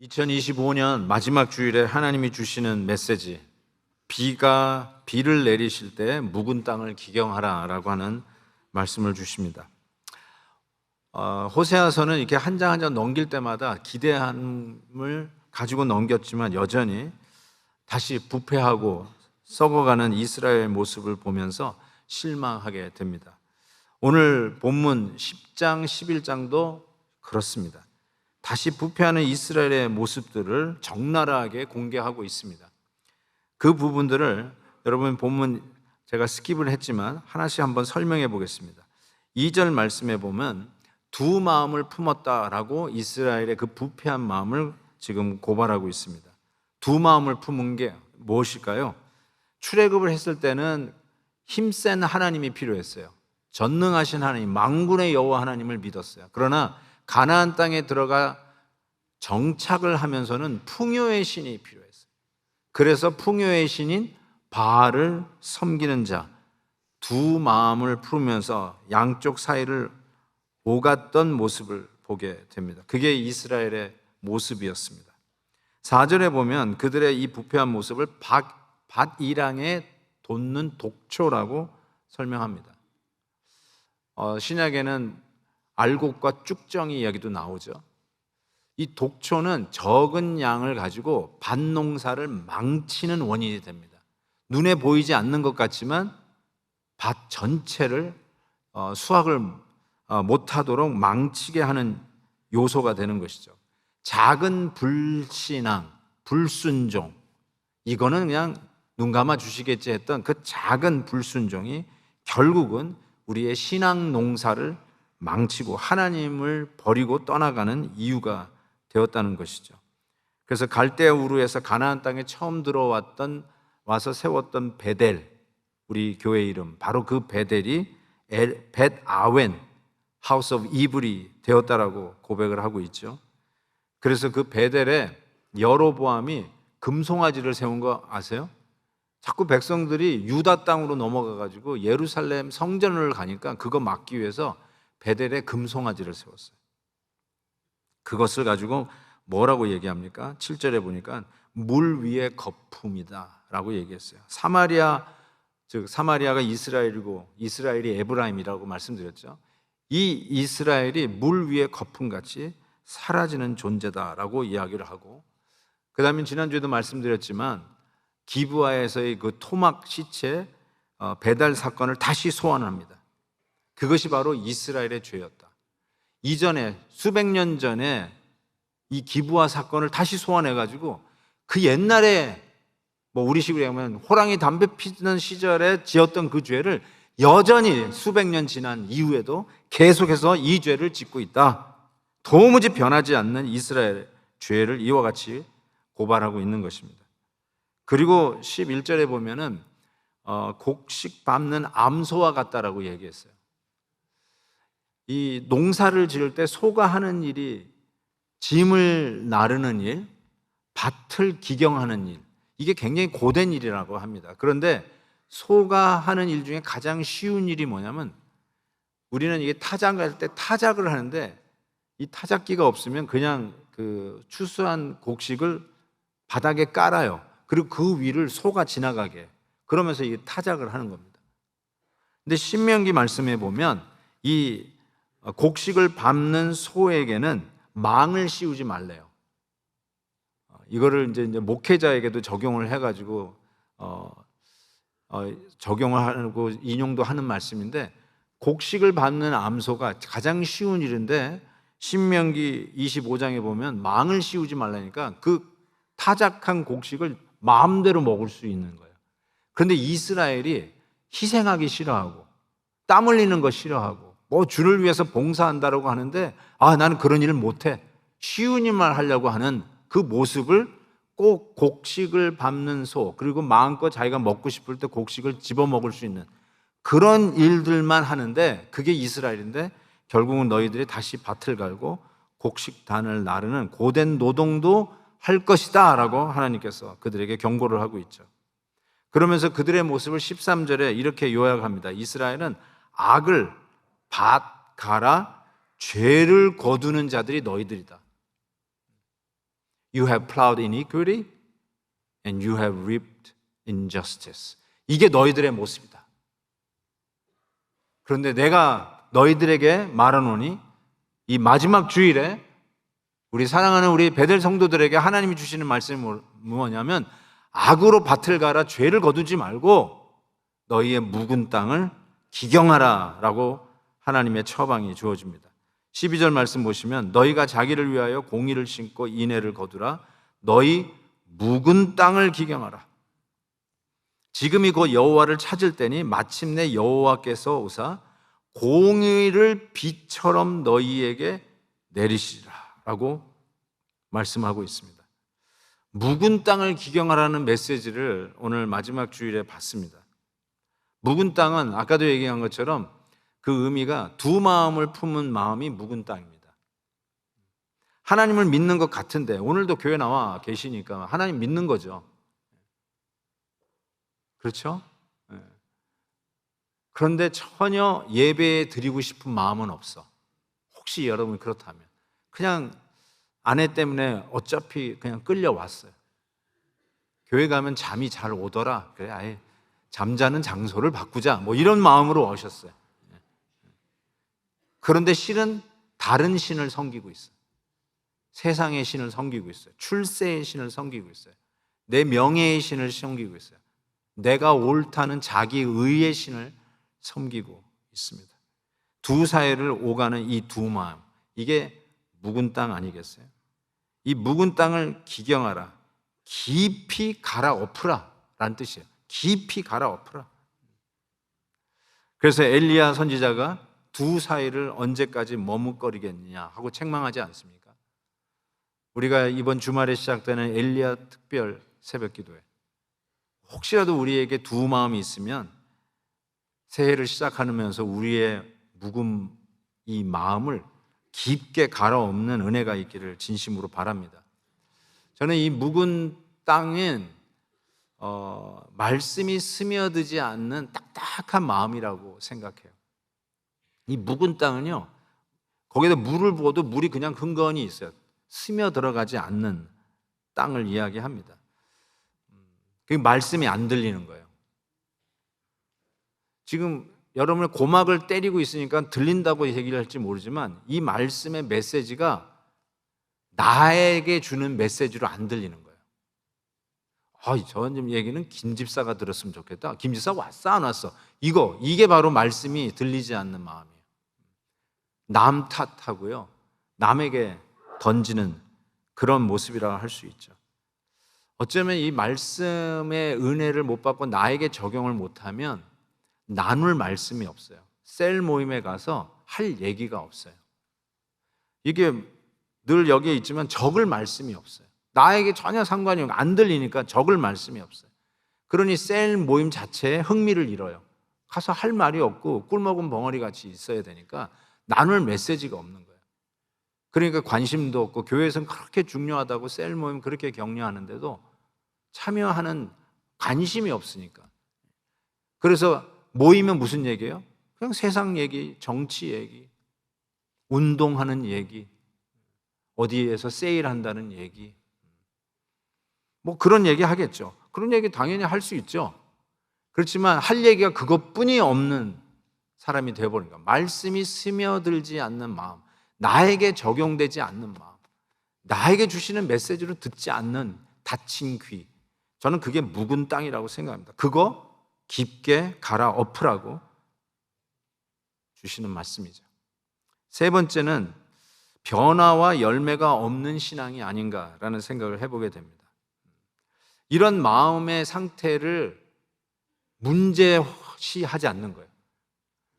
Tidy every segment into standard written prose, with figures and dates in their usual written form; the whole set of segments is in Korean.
2025년 마지막 주일에 하나님이 주시는 메시지, 비를 내리실 때 묵은 땅을 기경하라라고 하는 말씀을 주십니다. 호세아서는 이렇게 한 장 한 장 넘길 때마다 기대함을 가지고 넘겼지만 여전히 다시 부패하고 썩어가는 이스라엘 모습을 보면서 실망하게 됩니다. 오늘 본문 10장, 11장도 그렇습니다. 다시 부패하는 이스라엘의 모습들을 적나라하게 공개하고 있습니다. 그 부분들을 여러분 본문 제가 스킵을 했지만 하나씩 한번 설명해 보겠습니다. 2절 말씀에 보면 두 마음을 품었다라고 이스라엘의 그 부패한 마음을 지금 고발하고 있습니다. 두 마음을 품은 게 무엇일까요? 출애굽을 했을 때는 힘센 하나님이 필요했어요. 전능하신 하나님, 만군의 여호와 하나님을 믿었어요. 그러나 가나안 땅에 들어가 정착을 하면서는 풍요의 신이 필요했어요. 그래서 풍요의 신인 바알을 섬기는 자, 두 마음을 품으면서 양쪽 사이를 오갔던 모습을 보게 됩니다. 그게 이스라엘의 모습이었습니다. 4절에 보면 그들의 이 부패한 모습을 밭이랑에 돋는 독초라고 설명합니다. 신약에는 알곡과 쭉정이 이야기도 나오죠. 이 독초는 적은 양을 가지고 밭농사를 망치는 원인이 됩니다. 눈에 보이지 않는 것 같지만 밭 전체를 수확을 못하도록 망치게 하는 요소가 되는 것이죠. 작은 불신앙, 불순종, 이거는 그냥 눈 감아 주시겠지 했던 그 작은 불순종이 결국은 우리의 신앙 농사를 망치고 하나님을 버리고 떠나가는 이유가 되었다는 것이죠. 그래서 갈대아 우르에서 가나안 땅에 처음 와서 세웠던 베델, 우리 교회 이름, 바로 그 베델이 벳 아웬, 하우스 오브 이블이 되었다라고 고백을 하고 있죠. 그래서 그 베델에 여로보암이 금송아지를 세운 거 아세요? 자꾸 백성들이 유다 땅으로 넘어가 가지고 예루살렘 성전을 가니까 그거 막기 위해서 베델에 금송아지를 세웠어요. 그것을 가지고 뭐라고 얘기합니까? 7절에 보니까 물 위의 거품이다 라고 얘기했어요. 사마리아가 이스라엘이고 이스라엘이 에브라임이라고 말씀드렸죠. 이 이스라엘이 물 위의 거품같이 사라지는 존재다라고 이야기를 하고, 그 다음에 지난주에도 말씀드렸지만 기브아에서의 그 토막 시체 배달 사건을 다시 소환합니다. 그것이 바로 이스라엘의 죄였다. 이전에 수백 년 전에 이 기브아 사건을 다시 소환해가지고 그 옛날에 우리식으로 얘기하면 호랑이 담배 피는 시절에 지었던 그 죄를 여전히 수백 년 지난 이후에도 계속해서 이 죄를 짓고 있다. 도무지 변하지 않는 이스라엘의 죄를 이와 같이 고발하고 있는 것입니다. 그리고 11절에 보면은 곡식 밟는 암소와 같다라고 얘기했어요. 이 농사를 지을 때 소가 하는 일이 짐을 나르는 일, 밭을 기경하는 일, 이게 굉장히 고된 일이라고 합니다. 그런데 소가 하는 일 중에 가장 쉬운 일이 뭐냐면, 우리는 이게 타작할 때 타작을 하는데 이 타작기가 없으면 그냥 그 추수한 곡식을 바닥에 깔아요. 그리고 그 위를 소가 지나가게, 그러면서 이게 타작을 하는 겁니다. 근데 신명기 말씀에 보면 이 곡식을 밟는 소에게는 망을 씌우지 말래요. 이거를 이제 목회자에게도 적용을 해가지고 적용을 하고 인용도 하는 말씀인데, 곡식을 밟는 암소가 가장 쉬운 일인데 신명기 25장에 보면 망을 씌우지 말라니까 그 타작한 곡식을 마음대로 먹을 수 있는 거예요. 그런데 이스라엘이 희생하기 싫어하고 땀 흘리는 거 싫어하고 주를 위해서 봉사한다라고 하는데 나는 그런 일을 못해, 쉬운 일만 하려고 하는 그 모습을 꼭 곡식을 밟는 소, 그리고 마음껏 자기가 먹고 싶을 때 곡식을 집어먹을 수 있는 그런 일들만 하는데, 그게 이스라엘인데 결국은 너희들이 다시 밭을 갈고 곡식단을 나르는 고된 노동도 할 것이다 라고 하나님께서 그들에게 경고를 하고 있죠. 그러면서 그들의 모습을 13절에 이렇게 요약합니다. 이스라엘은 악을 밭 갈아 죄를 거두는 자들이 너희들이다. You have plowed iniquity and you have reaped injustice. 이게 너희들의 모습이다. 그런데 내가 너희들에게 말하노니 이 마지막 주일에 우리 사랑하는 우리 베델 성도들에게 하나님이 주시는 말씀이 뭐냐면 악으로 밭을 갈아 죄를 거두지 말고 너희의 묵은 땅을 기경하라 라고 하나님의 처방이 주어집니다. 12절 말씀 보시면 너희가 자기를 위하여 공의를 심고 인애를 거두라. 너희 묵은 땅을 기경하라. 지금이 곧 여호와를 찾을 때니 마침내 여호와께서 오사 공의를 비처럼 너희에게 내리시리라 라고 말씀하고 있습니다. 묵은 땅을 기경하라는 메시지를 오늘 마지막 주일에 받습니다. 묵은 땅은 아까도 얘기한 것처럼 그 의미가 두 마음을 품은 마음이 묵은 땅입니다. 하나님을 믿는 것 같은데 오늘도 교회 나와 계시니까 하나님 믿는 거죠. 그렇죠? 그런데 전혀 예배 드리고 싶은 마음은 없어. 혹시 여러분 그렇다면 그냥 아내 때문에 어차피 그냥 끌려왔어요. 교회 가면 잠이 잘 오더라. 그래, 아예 잠자는 장소를 바꾸자. 뭐 이런 마음으로 오셨어요. 그런데 실은 다른 신을 섬기고 있어요. 세상의 신을 섬기고 있어요. 출세의 신을 섬기고 있어요. 내 명예의 신을 섬기고 있어요. 내가 옳다는 자기 의의 신을 섬기고 있습니다. 두 사이를 오가는 이 두 마음, 이게 묵은 땅 아니겠어요? 이 묵은 땅을 기경하라. 깊이 갈아엎으라 라는 뜻이에요. 깊이 갈아엎으라. 그래서 엘리야 선지자가 두 사이를 언제까지 머뭇거리겠느냐 하고 책망하지 않습니까? 우리가 이번 주말에 시작되는 엘리야 특별 새벽 기도회, 혹시라도 우리에게 두 마음이 있으면 새해를 시작하면서 우리의 묵은 이 마음을 깊게 갈아엎는 은혜가 있기를 진심으로 바랍니다. 저는 이 묵은 땅은 말씀이 스며들지 않는 딱딱한 마음이라고 생각해요. 이 묵은 땅은요, 거기다 물을 부어도 물이 그냥 흥건히 있어요. 스며들어가지 않는 땅을 이야기합니다. 그 말씀이 안 들리는 거예요. 지금 여러분의 고막을 때리고 있으니까 들린다고 얘기를 할지 모르지만 이 말씀의 메시지가 나에게 주는 메시지로 안 들리는 거예요. 저는 얘기는 김 집사가 들었으면 좋겠다. 김 집사 왔어 안 왔어? 이게 바로 말씀이 들리지 않는 마음이에요. 남 탓하고요, 남에게 던지는 그런 모습이라고 할 수 있죠. 어쩌면 이 말씀의 은혜를 못 받고 나에게 적용을 못하면 나눌 말씀이 없어요. 셀 모임에 가서 할 얘기가 없어요. 이게 늘 여기에 있지만 적을 말씀이 없어요. 나에게 전혀 상관이 없고 안 들리니까 적을 말씀이 없어요. 그러니 셀 모임 자체에 흥미를 잃어요. 가서 할 말이 없고 꿀먹은 벙어리 같이 있어야 되니까 나눌 메시지가 없는 거예요. 그러니까 관심도 없고 교회에서는 그렇게 중요하다고 셀 모임 그렇게 격려하는데도 참여하는 관심이 없으니까. 그래서 모이면 무슨 얘기예요? 그냥 세상 얘기, 정치 얘기, 운동하는 얘기, 어디에서 세일한다는 얘기, 뭐 그런 얘기 하겠죠. 그런 얘기 당연히 할 수 있죠. 그렇지만 할 얘기가 그것뿐이 없는 사람이 되어버린 거야. 말씀이 스며들지 않는 마음, 나에게 적용되지 않는 마음, 나에게 주시는 메시지를 듣지 않는 닫힌 귀, 저는 그게 묵은 땅이라고 생각합니다. 그거 깊게 갈아엎으라고 주시는 말씀이죠. 세 번째는 변화와 열매가 없는 신앙이 아닌가라는 생각을 해보게 됩니다. 이런 마음의 상태를 문제시하지 않는 거예요.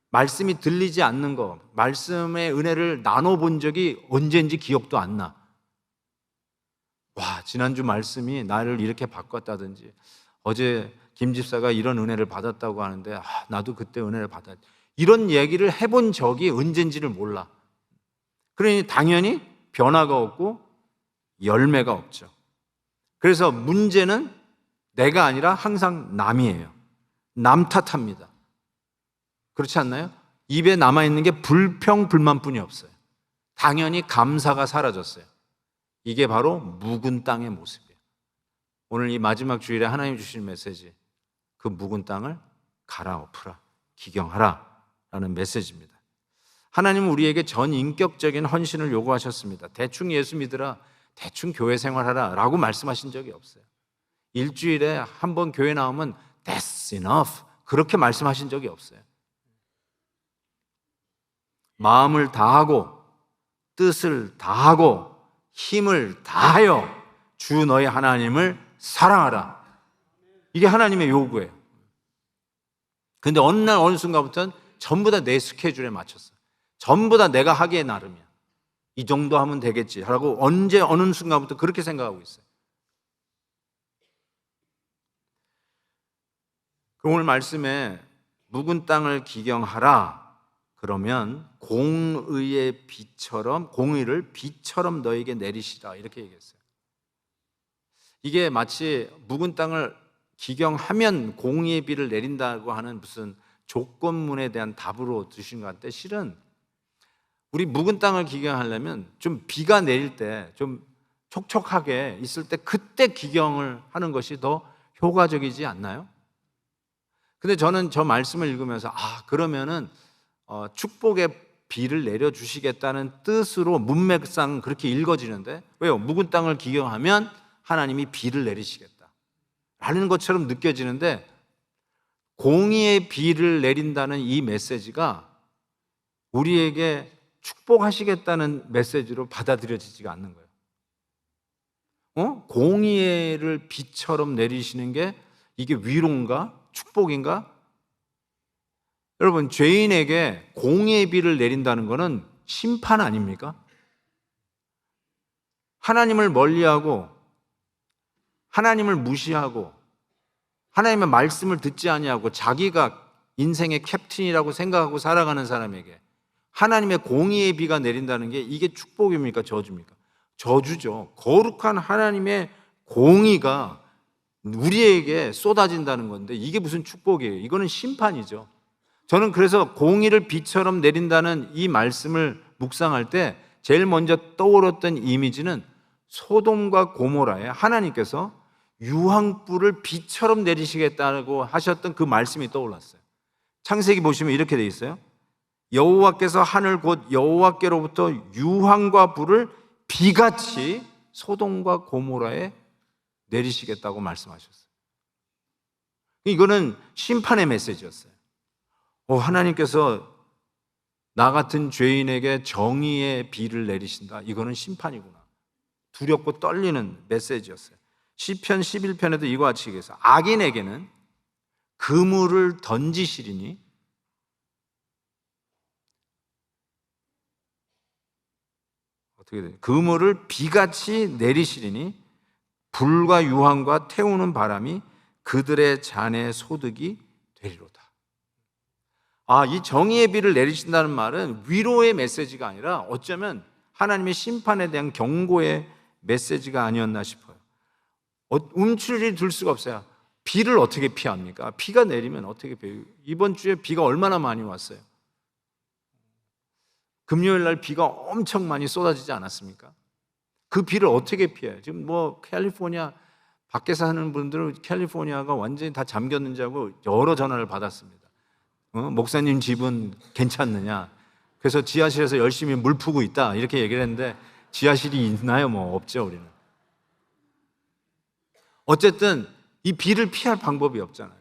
말씀이 들리지 않는 거, 말씀의 은혜를 나눠본 적이 언제인지 기억도 안 나. 지난주 말씀이 나를 이렇게 바꿨다든지, 어제 김 집사가 이런 은혜를 받았다고 하는데 나도 그때 은혜를 받았지, 이런 얘기를 해본 적이 언젠지를 몰라. 그러니 당연히 변화가 없고 열매가 없죠. 그래서 문제는 내가 아니라 항상 남이에요. 남 탓합니다. 그렇지 않나요? 입에 남아있는 게 불평, 불만뿐이 없어요. 당연히 감사가 사라졌어요. 이게 바로 묵은 땅의 모습이에요. 오늘 이 마지막 주일에 하나님 주신 메시지, 그 묵은 땅을 갈아엎으라, 기경하라 라는 메시지입니다. 하나님은 우리에게 전인격적인 헌신을 요구하셨습니다. 대충 예수 믿으라, 대충 교회 생활하라 라고 말씀하신 적이 없어요. 일주일에 한 번 교회 나오면 That's enough 그렇게 말씀하신 적이 없어요. 마음을 다하고 뜻을 다하고 힘을 다하여 주 너희 하나님을 사랑하라. 이게 하나님의 요구예요. 근데 어느 날 어느 순간부터는 전부 다 내 스케줄에 맞췄어. 전부 다 내가 하기에 나름이야. 이 정도 하면 되겠지 하고 언제 어느 순간부터 그렇게 생각하고 있어요. 오늘 말씀에 묵은 땅을 기경하라 그러면 공의의 비처럼, 공의를 비처럼 너에게 내리시라 이렇게 얘기했어요. 이게 마치 묵은 땅을 기경하면 공의의 비를 내린다고 하는 무슨 조건문에 대한 답으로 드신 것 같은데, 실은 우리 묵은 땅을 기경하려면 좀 비가 내릴 때 좀 촉촉하게 있을 때 그때 기경을 하는 것이 더 효과적이지 않나요? 근데 저는 저 말씀을 읽으면서 그러면은 축복의 비를 내려주시겠다는 뜻으로 문맥상 그렇게 읽어지는데, 왜요? 묵은 땅을 기경하면 하나님이 비를 내리시겠다 라는 것처럼 느껴지는데, 공의의 비를 내린다는 이 메시지가 우리에게 축복하시겠다는 메시지로 받아들여지지가 않는 거예요. 공의를 비처럼 내리시는 게 이게 위로인가? 축복인가? 여러분, 죄인에게 공의의 비를 내린다는 것은 심판 아닙니까? 하나님을 멀리하고 하나님을 무시하고 하나님의 말씀을 듣지 아니하고 자기가 인생의 캡틴이라고 생각하고 살아가는 사람에게 하나님의 공의의 비가 내린다는 게 이게 축복입니까? 저주입니까? 저주죠. 거룩한 하나님의 공의가 우리에게 쏟아진다는 건데 이게 무슨 축복이에요? 이거는 심판이죠. 저는 그래서 공의를 비처럼 내린다는 이 말씀을 묵상할 때 제일 먼저 떠올랐던 이미지는 소돔과 고모라에 하나님께서 유황불을 비처럼 내리시겠다고 하셨던 그 말씀이 떠올랐어요. 창세기 보시면 이렇게 돼 있어요. 여호와께서 하늘 곧 여호와께로부터 유황과 불을 비같이 소돔과 고모라에 내리시겠다고 말씀하셨어요. 이거는 심판의 메시지였어요. 하나님께서 나 같은 죄인에게 정의의 비를 내리신다. 이거는 심판이구나. 두렵고 떨리는 메시지였어요. 시편 11편에도 이와 같이 얘기해서 악인에게는 그물을 던지시리니 어떻게 돼요? 그물을 비같이 내리시리니 불과 유황과 태우는 바람이 그들의 잔의 소득이 되리로다. 이 정의의 비를 내리신다는 말은 위로의 메시지가 아니라 어쩌면 하나님의 심판에 대한 경고의 메시지가 아니었나 싶어요. 움츠리 들 수가 없어요. 비를 어떻게 피합니까? 비가 내리면 어떻게 피해요? 이번 주에 비가 얼마나 많이 왔어요? 금요일 날 비가 엄청 많이 쏟아지지 않았습니까? 그 비를 어떻게 피해요? 지금 캘리포니아 밖에 사는 분들은 캘리포니아가 완전히 다 잠겼는지 하고 여러 전화를 받았습니다. 목사님 집은 괜찮느냐? 그래서 지하실에서 열심히 물 푸고 있다 이렇게 얘기를 했는데 지하실이 있나요? 없죠. 우리는. 어쨌든 이 비를 피할 방법이 없잖아요.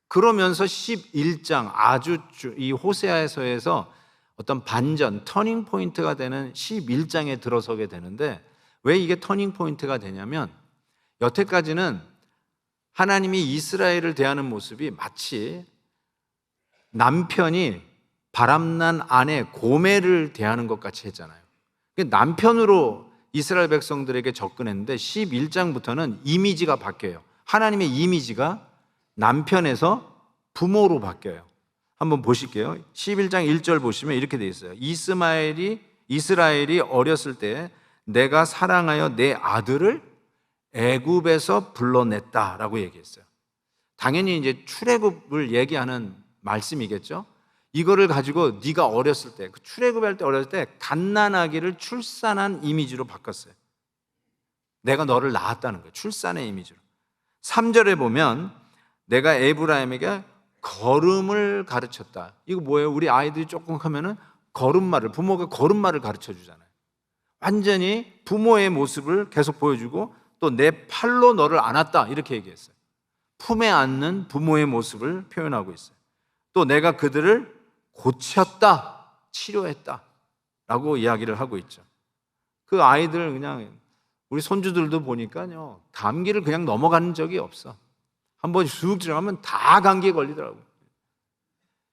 그러면서 11장 아주 이 호세아서에서 어떤 반전, 터닝 포인트가 되는 11장에 들어서게 되는데, 왜 이게 터닝 포인트가 되냐면 여태까지는 하나님이 이스라엘을 대하는 모습이 마치 남편이 바람난 아내 고멜을 대하는 것 같이 했잖아요. 남편으로 이스라엘 백성들에게 접근했는데 11장부터는 이미지가 바뀌어요. 하나님의 이미지가 남편에서 부모로 바뀌어요. 한번 보실게요. 11장 1절 보시면 이렇게 돼 있어요. 이스라엘이 어렸을 때 내가 사랑하여 내 아들을 애굽에서 불러냈다라고 얘기했어요. 당연히 이제 출애굽을 얘기하는 말씀이겠죠. 이거를 가지고 네가 어렸을 때, 그 출애굽할 때 어렸을 때 갓난아기를 출산한 이미지로 바꿨어요. 내가 너를 낳았다는 거예요. 출산의 이미지로. 3절에 보면 내가 에브라임에게 걸음을 가르쳤다. 이거 뭐예요? 우리 아이들이 조금 하면은 걸음마를, 부모가 걸음마를 가르쳐 주잖아요. 완전히 부모의 모습을 계속 보여주고 또 내 팔로 너를 안았다 이렇게 얘기했어요. 품에 안는 부모의 모습을 표현하고 있어요. 또 내가 그들을 고쳤다, 치료했다 라고 이야기를 하고 있죠. 그 아이들 그냥 우리 손주들도 보니까요, 감기를 그냥 넘어가는 적이 없어. 한번 쑥 들어가면 다 감기에 걸리더라고요.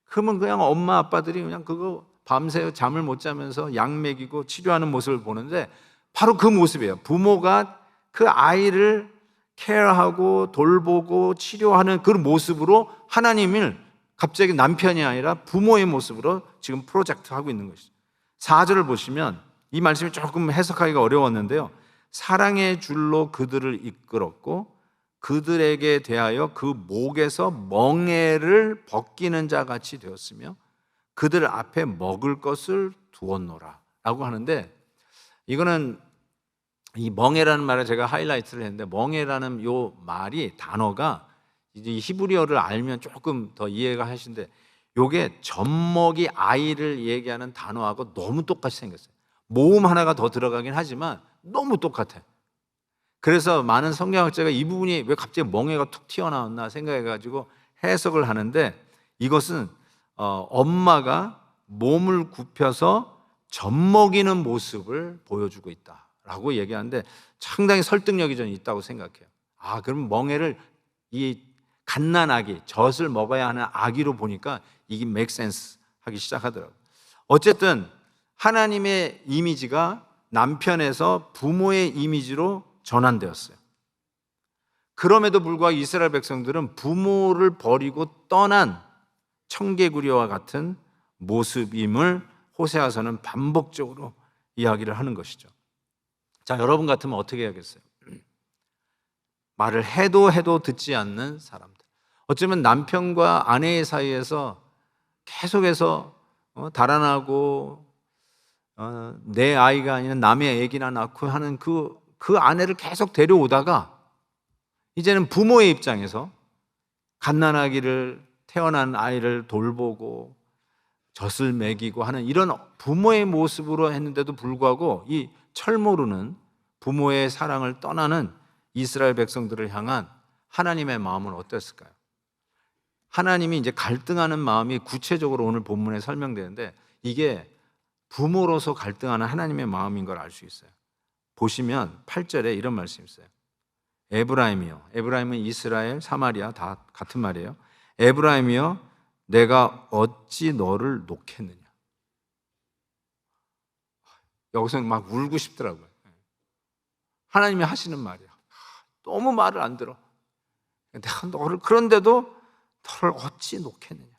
그러면 그냥 엄마 아빠들이 그냥 그거 밤새 잠을 못 자면서 약 먹이고 치료하는 모습을 보는데 바로 그 모습이에요. 부모가 그 아이를 케어하고 돌보고 치료하는 그 모습으로 하나님을 갑자기 남편이 아니라 부모의 모습으로 지금 프로젝트 하고 있는 것이죠. 4절을 보시면 이 말씀이 조금 해석하기가 어려웠는데요, 사랑의 줄로 그들을 이끌었고 그들에게 대하여 그 목에서 멍에를 벗기는 자 같이 되었으며 그들 앞에 먹을 것을 두었노라 라고 하는데, 이거는 이 멍에라는 말을 제가 하이라이트를 했는데, 멍에라는 요 말이, 단어가 이제 히브리어를 알면 조금 더 이해가 하시는데, 요게 젖먹이 아이를 얘기하는 단어하고 너무 똑같이 생겼어요. 모음 하나가 더 들어가긴 하지만 너무 똑같아요. 그래서 많은 성경학자가 이 부분이 왜 갑자기 멍에가 툭 튀어나왔나 생각해가지고 해석을 하는데, 이것은 엄마가 몸을 굽혀서 젖먹이는 모습을 보여주고 있다라고 얘기하는데 상당히 설득력이 저는 있다고 생각해요. 아, 그럼 멍에를 이 갓난아기, 젖을 먹어야 하는 아기로 보니까 이게 make sense 하기 시작하더라고요. 어쨌든 하나님의 이미지가 남편에서 부모의 이미지로 전환되었어요. 그럼에도 불구하고 이스라엘 백성들은 부모를 버리고 떠난 청개구리와 같은 모습임을 호세아서는 반복적으로 이야기를 하는 것이죠. 자, 여러분 같으면 어떻게 해야겠어요? 말을 해도 듣지 않는 사람들. 어쩌면 남편과 아내의 사이에서 계속해서 달아나고 내 아이가 아니라 남의 애기나 낳고 하는 그 아내를 계속 데려오다가 이제는 부모의 입장에서 갓난아기를, 태어난 아이를 돌보고 젖을 먹이고 하는 이런 부모의 모습으로 했는데도 불구하고 이 철모르는 부모의 사랑을 떠나는 이스라엘 백성들을 향한 하나님의 마음은 어땠을까요? 하나님이 이제 갈등하는 마음이 구체적으로 오늘 본문에 설명되는데, 이게 부모로서 갈등하는 하나님의 마음인 걸 알 수 있어요. 보시면 8절에 이런 말씀이 있어요. 에브라임이요. 에브라임은 이스라엘, 사마리아 다 같은 말이에요. 에브라임이요, 내가 어찌 너를 놓겠느냐. 여기서 막 울고 싶더라고요. 하나님이 하시는 말이야. 너무 말을 안 들어. 내가 너를, 그런데도 너를 어찌 놓겠느냐.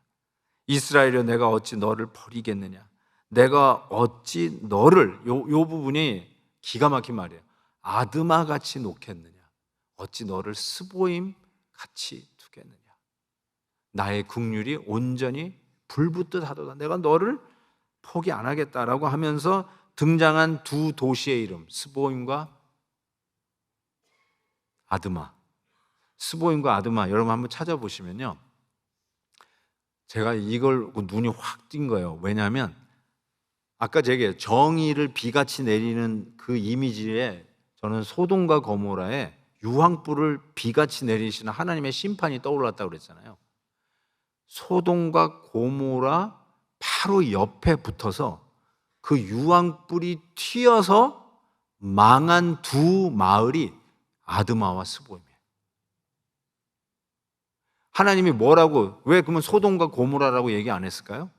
이스라엘이여, 내가 어찌 너를 버리겠느냐. 내가 어찌 너를, 요 부분이 기가 막힌 말이에요. 아드마 같이 놓겠느냐. 어찌 너를 스보임 같이 두겠느냐. 나의 긍휼이 온전히 불붙듯 하도다. 내가 너를 포기 안 하겠다라고 하면서 등장한 두 도시의 이름, 스보임과 아드마. 스보임과 아드마, 여러분 한번 찾아보시면요, 제가 이걸 눈이 확 띈 거예요. 왜냐하면 아까 제게 정의를 비같이 내리는 그 이미지에 저는 소돔과 고모라에 유황불을 비같이 내리시는 하나님의 심판이 떠올랐다고 그랬잖아요. 소돔과 고모라 바로 옆에 붙어서 그 유황불이 튀어서 망한 두 마을이 아드마와 스보임이에요. 하나님이 뭐라고, 왜 그러면 소돔과 고모라라고 얘기 안 했을까요?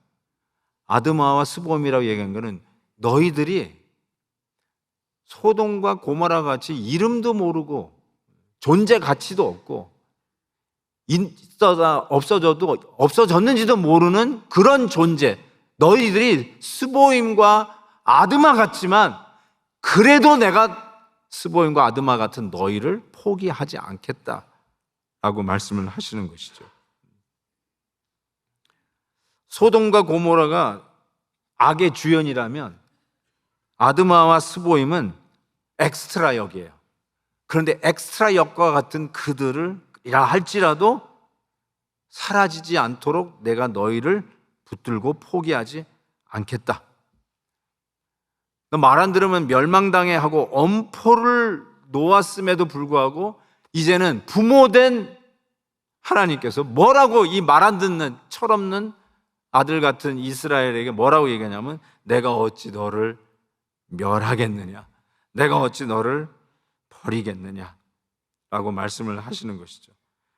아드마와 스보임이라고 얘기한 거는 너희들이 소돔과 고모라 같이 이름도 모르고 존재 가치도 없고 있어다 없어져도 없어졌는지도 모르는 그런 존재, 너희들이 스보임과 아드마 같지만 그래도 내가 스보임과 아드마 같은 너희를 포기하지 않겠다라고 말씀을 하시는 것이죠. 소돔과 고모라가 악의 주연이라면 아드마와 스보임은 엑스트라 역이에요. 그런데 엑스트라 역과 같은 그들을야 할지라도 사라지지 않도록 내가 너희를 붙들고 포기하지 않겠다. 말 안 들으면 멸망당해 하고 엄포를 놓았음에도 불구하고 이제는 부모된 하나님께서 뭐라고 이 말 안 듣는 철없는 아들 같은 이스라엘에게 뭐라고 얘기하냐면 내가 어찌 너를 멸하겠느냐, 내가 어찌 너를 버리겠느냐 라고 말씀을 하시는 것이죠.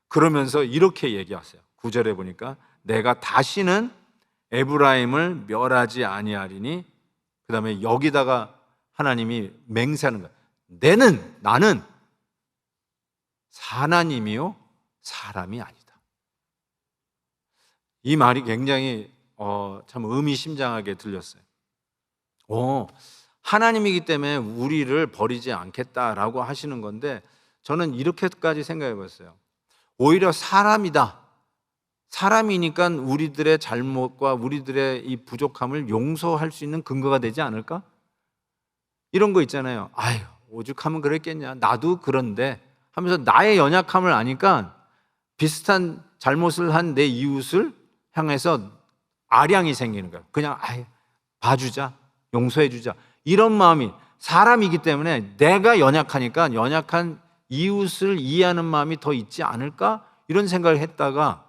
그러면서 이렇게 얘기하세요. 9절에 보니까 내가 다시는 에브라임을 멸하지 아니하리니, 그 다음에 여기다가 하나님이 맹세하는 거예요. 나는 하나님이요 사람이 아니다. 이 말이 굉장히 참 의미심장하게 들렸어요. 하나님이기 때문에 우리를 버리지 않겠다라고 하시는 건데, 저는 이렇게까지 생각해 봤어요. 오히려 사람이다. 사람이니까 우리들의 잘못과 우리들의 이 부족함을 용서할 수 있는 근거가 되지 않을까? 이런 거 있잖아요. 아유, 오죽하면 그랬겠냐, 나도 그런데 하면서 나의 연약함을 아니까 비슷한 잘못을 한 내 이웃을 향해서 아량이 생기는 거예요. 그냥 봐주자, 용서해주자, 이런 마음이, 사람이기 때문에 내가 연약하니까 연약한 이웃을 이해하는 마음이 더 있지 않을까? 이런 생각을 했다가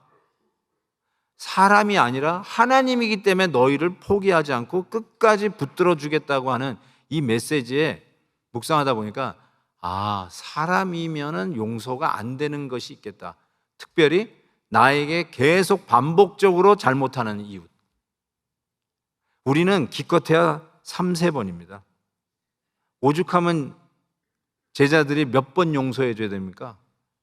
사람이 아니라 하나님이기 때문에 너희를 포기하지 않고 끝까지 붙들어 주겠다고 하는 이 메시지에 묵상하다 보니까 사람이면은 용서가 안 되는 것이 있겠다. 특별히 나에게 계속 반복적으로 잘못하는 이웃. 우리는 기껏해야 3-4번입니다. 오죽하면 제자들이 몇 번 용서해 줘야 됩니까?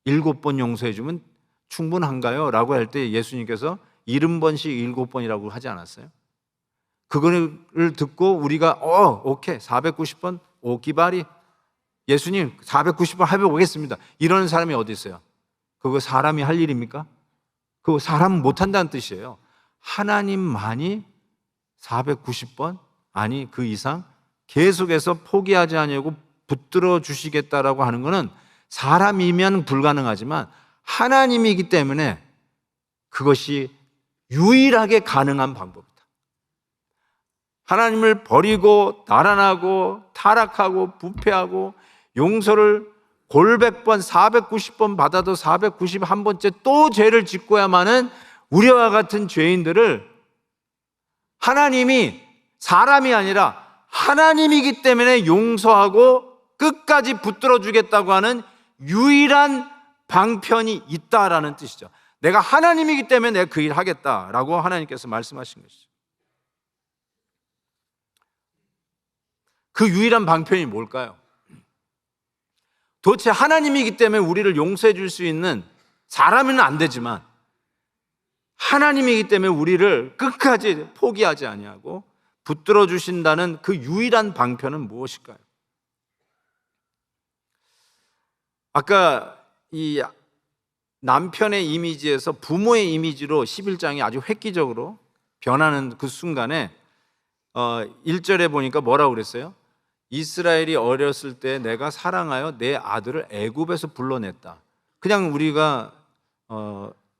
7번 용서해 주면 충분한가요? 라고 할 때 예수님께서 70번씩 7번이라고 하지 않았어요? 그거를 듣고 우리가 오케이 490번 오기바리, 예수님 490번 해보겠습니다, 이러는 사람이 어디 있어요? 그거 사람이 할 일입니까? 그거 사람은 못한다는 뜻이에요. 하나님만이 490번 아니 그 이상 계속해서 포기하지 아니하고 붙들어 주시겠다라고 하는 것은 사람이면 불가능하지만 하나님이기 때문에 그것이 유일하게 가능한 방법이다. 하나님을 버리고 달아나고 타락하고 부패하고 용서를 골백번 490번 받아도 491번째 또 죄를 짓고야만은 우리와 같은 죄인들을 하나님이, 사람이 아니라 하나님이기 때문에 용서하고 끝까지 붙들어 주겠다고 하는 유일한 방편이 있다라는 뜻이죠. 내가 하나님이기 때문에 내가 그 일 하겠다라고 하나님께서 말씀하신 것이죠. 그 유일한 방편이 뭘까요? 도대체 하나님이기 때문에 우리를 용서해 줄 수 있는, 사람은 안 되지만 하나님이기 때문에 우리를 끝까지 포기하지 아니하고 붙들어 주신다는 그 유일한 방편은 무엇일까요? 아까 이 남편의 이미지에서 부모의 이미지로 11장이 아주 획기적으로 변하는 그 순간에 1절에 보니까 뭐라고 그랬어요? 이스라엘이 어렸을 때 내가 사랑하여 내 아들을 애굽에서 불러냈다. 그냥 우리가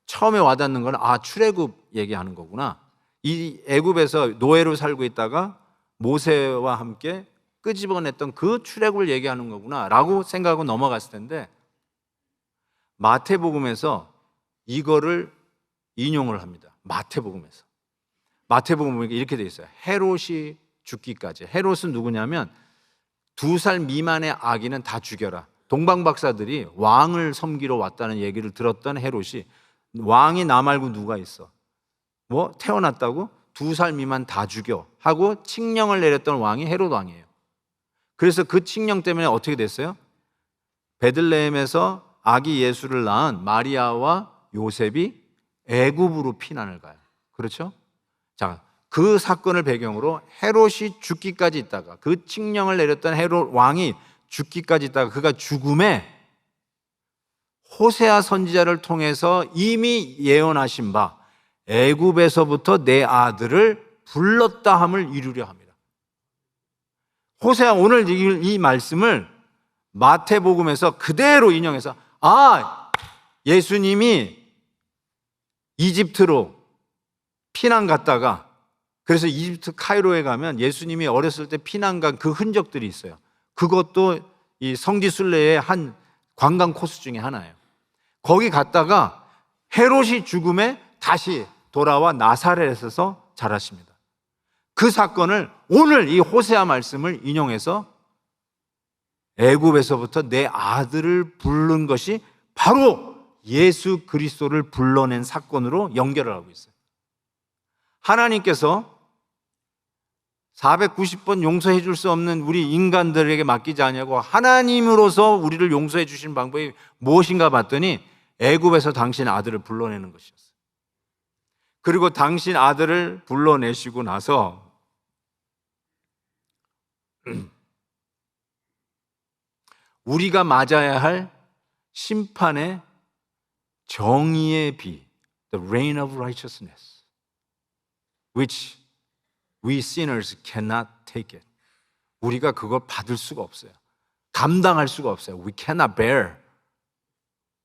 처음에 와닿는 건 출애굽 얘기하는 거구나. 이 애굽에서 노예로 살고 있다가 모세와 함께 끄집어냈던 그 출애굽을 얘기하는 거구나 라고 생각하고 넘어갔을 텐데, 마태복음에서 이거를 인용을 합니다. 마태복음에서 보니까 이렇게 돼 있어요. 헤롯이 죽기까지. 헤롯은 누구냐면 2살 미만의 아기는 다 죽여라. 동방박사들이 왕을 섬기러 왔다는 얘기를 들었던 헤롯이, 왕이 나 말고 누가 있어? 뭐 태어났다고? 2살 미만 다 죽여 하고 칙령을 내렸던 왕이 헤롯 왕이에요. 그래서 그 칙령 때문에 어떻게 됐어요? 베들레헴에서 아기 예수를 낳은 마리아와 요셉이 애굽으로 피난을 가요. 그렇죠? 자, 그 사건을 배경으로 헤롯이 죽기까지 있다가, 그 칙령을 내렸던 헤롯 왕이 죽기까지 있다가 그가 죽음에 호세아 선지자를 통해서 이미 예언하신 바 애굽에서부터 내 아들을 불렀다 함을 이루려 합니다. 호세아 오늘 이 말씀을 마태복음에서 그대로 인용해서 예수님이 이집트로 피난 갔다가, 그래서 이집트 카이로에 가면 예수님이 어렸을 때 피난 간 그 흔적들이 있어요. 그것도 이 성지 순례의 한 관광 코스 중에 하나예요. 거기 갔다가 헤롯이 죽음에 다시 돌아와 나사렛에서 자라십니다. 그 사건을 오늘 이 호세아 말씀을 인용해서 애굽에서부터 내 아들을 부른 것이 바로 예수 그리스도를 불러낸 사건으로 연결을 하고 있어요. 하나님께서 490번 용서해 줄 수 없는 우리 인간들에게 맡기지 않냐고 하나님으로서 우리를 용서해 주신 방법이 무엇인가 봤더니 애굽에서 당신 아들을 불러내는 것이었어요. 그리고 당신 아들을 불러내시고 나서 우리가 맞아야 할 심판의 정의의 비, the reign of righteousness, which we sinners cannot take it. 우리가 그걸 받을 수가 없어요. 감당할 수가 없어요. We cannot bear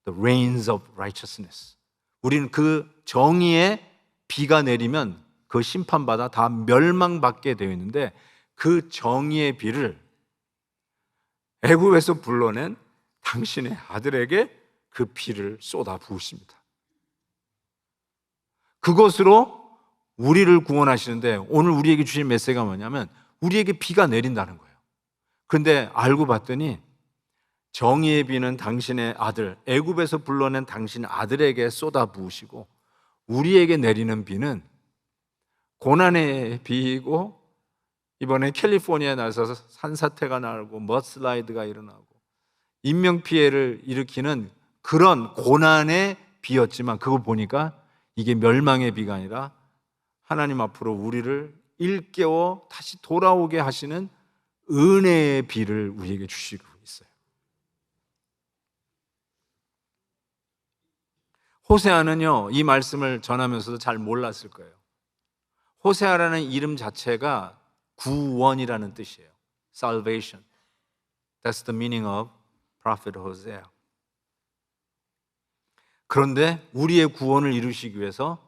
the reigns of righteousness. 우리는 그 정의의 비가 내리면 그 심판받아 다 멸망받게 되어 있는데, 그 정의의 비를 애굽에서 불러낸 당신의 아들에게 그 비를 쏟아 부으십니다. 그것으로 우리를 구원하시는데, 오늘 우리에게 주신 메시지가 뭐냐면 우리에게 비가 내린다는 거예요. 그런데 알고 봤더니 정의의 비는 당신의 아들, 애굽에서 불러낸 당신 아들에게 쏟아 부으시고, 우리에게 내리는 비는 고난의 비이고, 이번에 캘리포니아에 나서 산사태가 나고 머슬라이드가 일어나고 인명피해를 일으키는 그런 고난의 비였지만, 그거 보니까 이게 멸망의 비가 아니라 하나님 앞으로 우리를 일깨워 다시 돌아오게 하시는 은혜의 비를 우리에게 주시고 있어요. 호세아는요, 이 말씀을 전하면서도 잘 몰랐을 거예요. 호세아라는 이름 자체가 구원이라는 뜻이에요. Salvation. That's the meaning of Prophet Hosea. 그런데 우리의 구원을 이루시기 위해서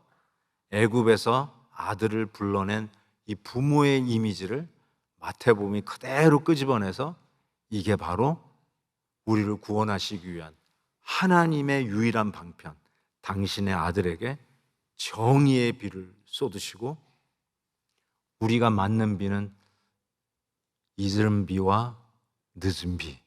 애굽에서 아들을 불러낸 이 부모의 이미지를 마태복음이 그대로 끄집어내서 이게 바로 우리를 구원하시기 위한 하나님의 유일한 방편, 당신의 아들에게 정의의 비를 쏟으시고, 우리가 맞는 비는 이른 비와 늦은 비,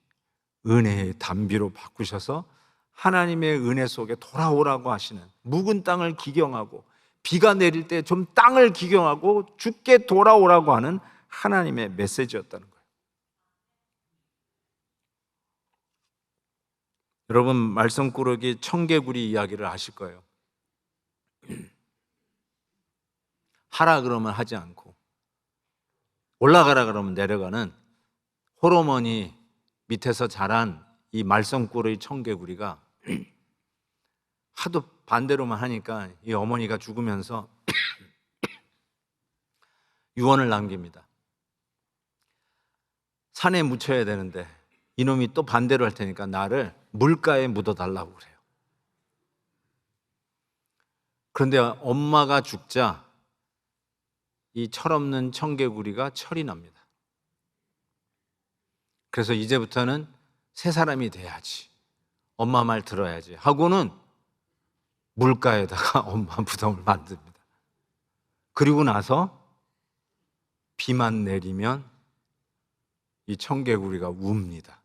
은혜의 단비로 바꾸셔서 하나님의 은혜 속에 돌아오라고 하시는, 묵은 땅을 기경하고 비가 내릴 때 좀 땅을 기경하고 죽게 돌아오라고 하는 하나님의 메시지였다는 거예요. 여러분, 말썽꾸러기 청개구리 이야기를 아실 거예요. 하라 그러면 하지 않고 올라가라 그러면 내려가는 호르몬이 밑에서 자란 이 말썽꾸러기 청개구리가 하도 반대로만 하니까 이 어머니가 죽으면서 유언을 남깁니다. 산에 묻혀야 되는데 이놈이 또 반대로 할 테니까 나를 물가에 묻어달라고 그래요. 그런데 엄마가 죽자 이 철없는 청개구리가 철이 납니다. 그래서 이제부터는 새 사람이 돼야지, 엄마 말 들어야지 하고는 물가에다가 엄마 무덤을 만듭니다. 그리고 나서 비만 내리면 이 청개구리가 웁니다.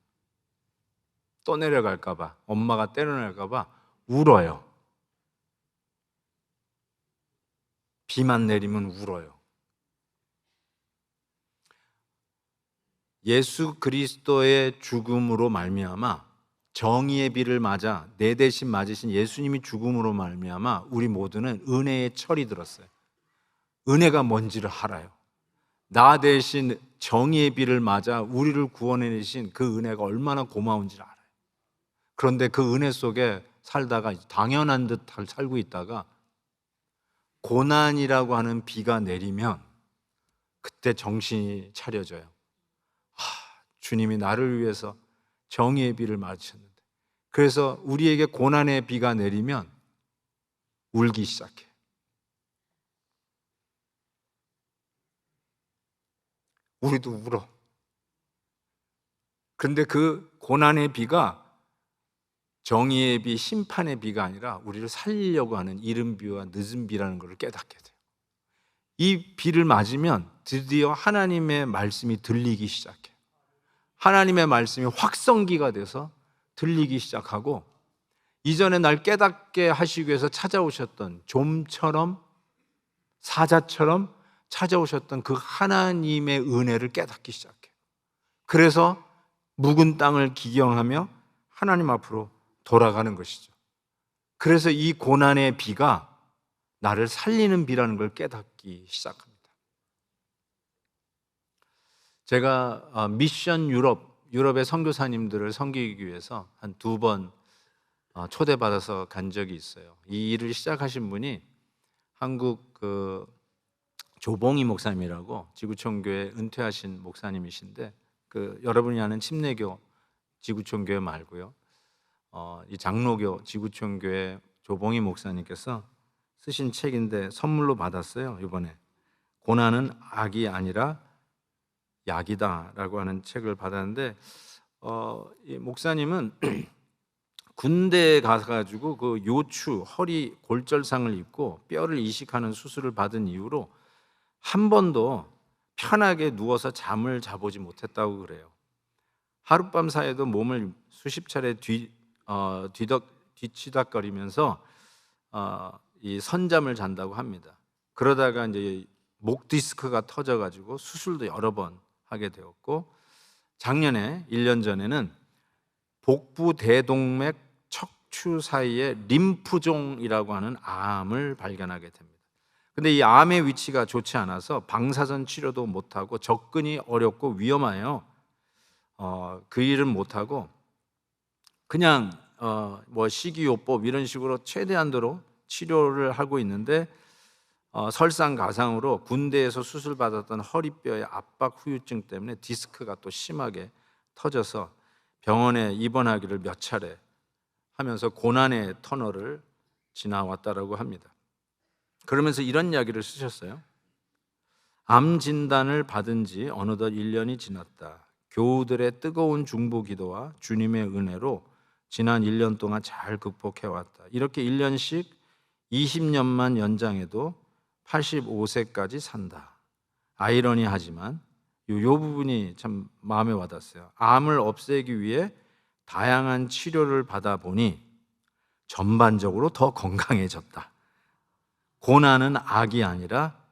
또 내려갈까 봐, 엄마가 때려낼까 봐 울어요. 비만 내리면 울어요. 예수 그리스도의 죽음으로 말미암아, 정의의 비를 맞아 내 대신 맞으신 예수님이 죽음으로 말미암아 우리 모두는 은혜의 철이 들었어요. 은혜가 뭔지를 알아요. 나 대신 정의의 비를 맞아 우리를 구원해내신 그 은혜가 얼마나 고마운지를 알아요. 그런데 그 은혜 속에 살다가 당연한 듯 살고 있다가 고난이라고 하는 비가 내리면 그때 정신이 차려져요. 주님이 나를 위해서 정의의 비를 맞으셨는데, 그래서 우리에게 고난의 비가 내리면 울기 시작해. 우리도 울어. 그런데 그 고난의 비가 정의의 비, 심판의 비가 아니라 우리를 살리려고 하는 이른 비와 늦은 비라는 것을 깨닫게 돼요. 이 비를 맞으면 드디어 하나님의 말씀이 들리기 시작해요. 하나님의 말씀이 확성기가 돼서 들리기 시작하고, 이전에 날 깨닫게 하시기 위해서 찾아오셨던 좀처럼, 사자처럼 찾아오셨던 그 하나님의 은혜를 깨닫기 시작해요. 그래서 묵은 땅을 기경하며 하나님 앞으로 돌아가는 것이죠. 그래서 이 고난의 비가 나를 살리는 비라는 걸 깨닫기 시작합니다. 제가 미션 유럽의 선교사님들을 섬기기 위해서 한 2번 초대받아서 간 적이 있어요. 이 일을 시작하신 분이 한국 조봉희 목사님이라고 지구촌교회 은퇴하신 목사님이신데, 여러분이 아는 침례교 지구촌교회 말고요, 이 장로교 지구촌교회 조봉희 목사님께서 쓰신 책인데 선물로 받았어요. 이번에 고난은 악이 아니라 약이다라고 하는 책을 받았는데, 이 목사님은 군대에 가가지고 그 요추, 허리 골절상을 입고 뼈를 이식하는 수술을 받은 이후로 한 번도 편하게 누워서 잠을 자보지 못했다고 그래요. 하룻밤 사이에도 몸을 수십 차례 뒤치닥거리면서 이 선잠을 잔다고 합니다. 그러다가 이제 목 디스크가 터져가지고 수술도 여러 번 하게 되었고, 작년에 1년 전에는 복부 대동맥 척추 사이에 림프종이라고 하는 암을 발견하게 됩니다. 근데 이 암의 위치가 좋지 않아서 방사선 치료도 못하고 접근이 어렵고 위험해요. 그 일은 못하고 그냥 뭐 식이요법 이런 식으로 최대한도로 치료를 하고 있는데, 설상가상으로 군대에서 수술받았던 허리뼈의 압박 후유증 때문에 디스크가 또 심하게 터져서 병원에 입원하기를 몇 차례 하면서 고난의 터널을 지나왔다라고 합니다. 그러면서 이런 이야기를 쓰셨어요. 암 진단을 받은 지 어느덧 1년이 지났다. 교우들의 뜨거운 중보 기도와 주님의 은혜로 지난 1년 동안 잘 극복해왔다. 이렇게 1년씩 20년만 연장해도 85세까지 산다. 아이러니하지만 이 부분이 참 마음에 와닿았어요. 암을 없애기 위해 다양한 치료를 받아보니 전반적으로 더 건강해졌다. 고난은 악이 아니라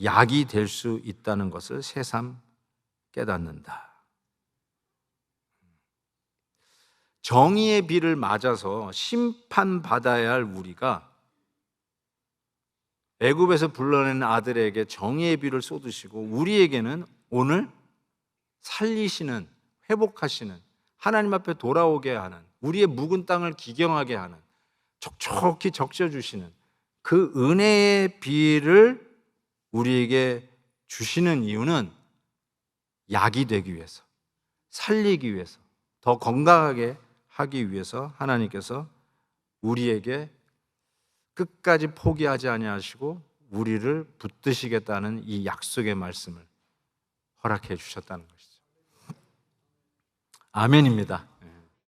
약이 될 수 있다는 것을 새삼 깨닫는다. 정의의 비를 맞아서 심판받아야 할 우리가 애굽에서 불러낸 아들에게 정의의 비를 쏟으시고, 우리에게는 오늘 살리시는, 회복하시는, 하나님 앞에 돌아오게 하는, 우리의 묵은 땅을 기경하게 하는, 촉촉히 적셔주시는 그 은혜의 비를 우리에게 주시는 이유는 약이 되기 위해서, 살리기 위해서, 더 건강하게 하기 위해서 하나님께서 우리에게 끝까지 포기하지 아니하시고 우리를 붙드시겠다는 이 약속의 말씀을 허락해 주셨다는 것이죠. 아멘입니다.